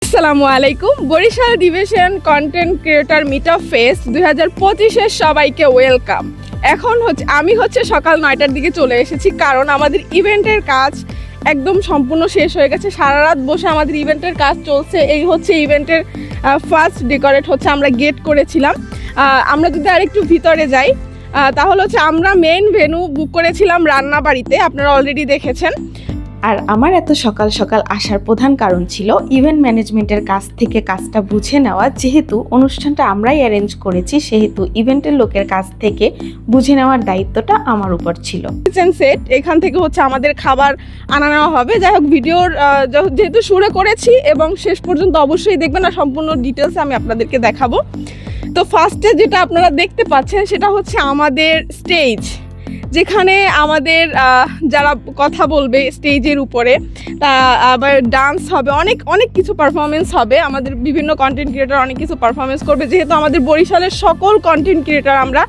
আসসালামু আলাইকুম। Barishal division content creator meetup fest 2025-এর সবাইকে ওয়েলকাম। এখন আমি সকাল 9টার দিকে চলে এসেছি, কারণ আমাদের ইভেন্টের কাজ একদম সম্পূর্ণ শেষ হয়ে গেছে। সারা রাত বসে আমাদের ইভেন্টের কাজ চলছে। এই ইভেন্টের ফার্স্ট ডেকোরেট আমরা গেট করেছিলাম। আমরা যদি আরেকটু ভিতরে যাই তাহলে আমরা মেইন ভেন্যু বুক করেছিলাম রান্নাবাড়িতে, আপনারা অলরেডি দেখেছেন। আর আমার এত সকাল সকাল আসার প্রধান কারণ ছিল ইভেন্ট ম্যানেজমেন্টের কাছ থেকে কাজটা বুঝে নেওয়া। যেহেতু অনুষ্ঠানটা আমরাই অ্যারেঞ্জ করেছি, সেহেতু ইভেন্টের লোকের কাছ থেকে বুঝে নেওয়ার দায়িত্বটা আমার উপর ছিল। কিচেন সেট এখান থেকে আমাদের খাবার আনা নেওয়া হবে। যাই হোক, ভিডিওর যেহেতু শুরু করেছি এবং শেষ পর্যন্ত অবশ্যই দেখবেন, আর সম্পূর্ণ ডিটেলস আমি আপনাদেরকে দেখাবো। তো ফার্স্টে যেটা আপনারা দেখতে পাচ্ছেন সেটা আমাদের স্টেজ, যেখানে আমাদের যারা কথা বলবে স্টেজের উপরে, তা আবার ডান্স হবে, অনেক অনেক কিছু পারফরমেন্স হবে। আমাদের বিভিন্ন কন্টেন্ট ক্রিয়েটর অনেক কিছু পারফরমেন্স করবে, যেহেতু আমাদের বরিশালের সকল কন্টেন্ট ক্রিয়েটর আমরা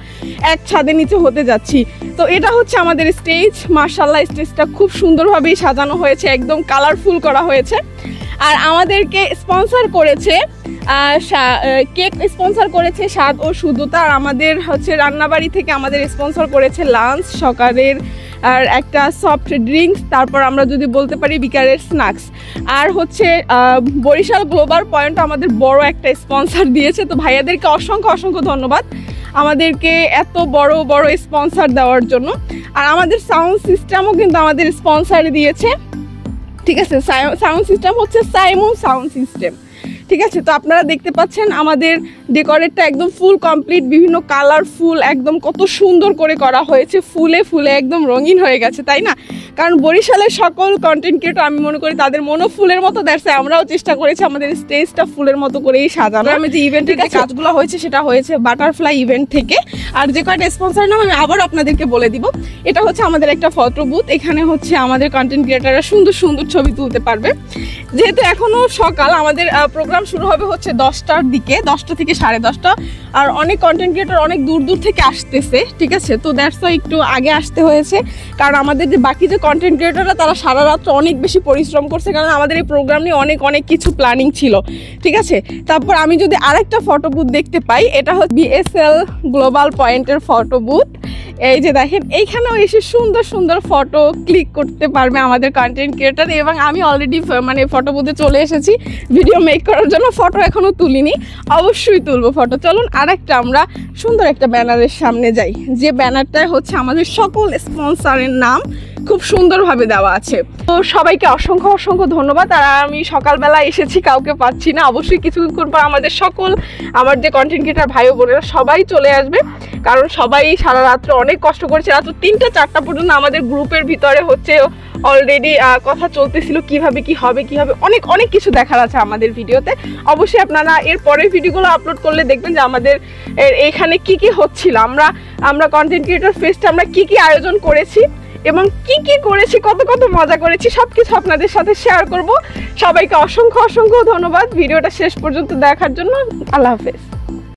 এক ছাদের নিচে হতে যাচ্ছি। তো এটা আমাদের স্টেজ। মাশাআল্লাহ, স্টেজটা খুব সুন্দরভাবেই সাজানো হয়েছে, একদম কালারফুল করা হয়েছে। আর আমাদেরকে স্পন্সর করেছে কেক স্পন্সর করেছে স্বাদ ও শুদ্ধতা। আর আমাদের রান্নাবাড়ি থেকে আমাদের স্পন্সর করেছে লাঞ্চ, সকালের আর একটা সফট ড্রিঙ্কস, তারপর আমরা যদি বলতে পারি বিকালের স্ন্যাক্স। আর বরিশাল গ্লোবাল পয়েন্ট আমাদের বড় একটা স্পন্সর দিয়েছে। তো ভাইয়াদেরকে অসংখ্য অসংখ্য ধন্যবাদ আমাদেরকে এত বড় বড় স্পন্সর দেওয়ার জন্য। আর আমাদের সাউন্ড সিস্টেমও কিন্তু আমাদের স্পন্সর দিয়েছে, ঠিক আছে। Sound system Simon sound system, ঠিক আছে। তো আপনারা দেখতে পাচ্ছেন আমাদের ডেকোরেটটা একদম ফুল কমপ্লিট, বিভিন্ন কালারফুল, একদম কত সুন্দর করে করা হয়েছে, ফুলে ফুলে একদম রঙিন হয়ে গেছে, তাই না? কারণ বরিশালের সকল কন্টেন্ট ক্রিয়েটর আমি মনে করি তাদের মনও ফুলের মতো দেখছে। আমরাও চেষ্টা করেছি আমাদের স্টেজটা ফুলের মতো করেই সাজানো। আমি যে ইভেন্টের কাজগুলো হয়েছে সেটা হয়েছে বাটারফ্লাই ইভেন্ট থেকে। আর যে কয়টা স্পন্সর নাম আমি আবার আপনাদেরকে বলে দিব। এটা আমাদের একটা ফটো বুথ, এখানে আমাদের কন্টেন্ট ক্রিয়েটররা সুন্দর সুন্দর ছবি তুলতে পারবে। যেহেতু এখনও সকাল, আমাদের প্রোগ্রাম শুরু হবে 10টার দিকে, 10টা থেকে 10:30। আর অনেক কন্টেন্ট ক্রিয়েটর অনেক দূর দূর থেকে আসতেছে, ঠিক আছে। তো দ্যাটস ওয়াই একটু আগে আসতে হয়েছে, কারণ আমাদের যে বাকি যে কন্টেন্ট ক্রিয়েটররা তারা সারা রাত অনেক বেশি পরিশ্রম করছে, কারণ আমাদের এই প্রোগ্রাম নিয়ে অনেক অনেক কিছু প্ল্যানিং ছিল, ঠিক আছে। তারপর আমি যদি আরেকটা ফটো বুথ দেখতে পাই, এটা বিএসএল গ্লোবাল পয়েন্টের ফটো বুথ। এই যে দেখেন, এইখানেও এসে সুন্দর সুন্দর ফটো ক্লিক করতে পারবে আমাদের কন্টেন্ট ক্রিয়েটর। এবং আমি অলরেডি ফটো বুথে চলে এসেছি ভিডিও মেক করার জন্য। ফটো এখনও তুলিনি, অবশ্যই তুলবো ফটো। চলুন আরেকটা আমরা সুন্দর একটা ব্যানারের সামনে যাই, যে ব্যানারটায় আমাদের সকল স্পন্সরের নাম খুব সুন্দরভাবে দেওয়া আছে। তো সবাইকে অসংখ্য অসংখ্য ধন্যবাদ। আর আমি সকালবেলা এসেছি, কাউকে পাচ্ছি না। অবশ্যই কিছুক্ষণ পর আমার যে কন্টেন্ট ক্রিয়েটর ভাই বোনেরা সবাই চলে আসবে, কারণ সবাই সারা রাত্রে অনেক কষ্ট করেছে। রাত 3টা-4টা পর্যন্ত আমাদের গ্রুপের ভিতরে অলরেডি কথা চলতেছিল, কিভাবে কি হবে অনেক অনেক কিছু দেখার আছে আমাদের ভিডিওতে। অবশ্যই আপনারা এর পরের ভিডিওগুলো আপলোড করলে দেখবেন যে আমাদের এখানে কি কি হচ্ছিল। আমরা কন্টেন্ট ক্রিয়েটর ফেস্টে আমরা কি কি আয়োজন করেছি এবং কি কি করেছি, কত কত মজা করেছি, সবকিছু আপনাদের সাথে শেয়ার করব। সবাইকে অসংখ্য অসংখ্য ধন্যবাদ ভিডিওটা শেষ পর্যন্ত দেখার জন্য। আল্লাহ হাফেজ।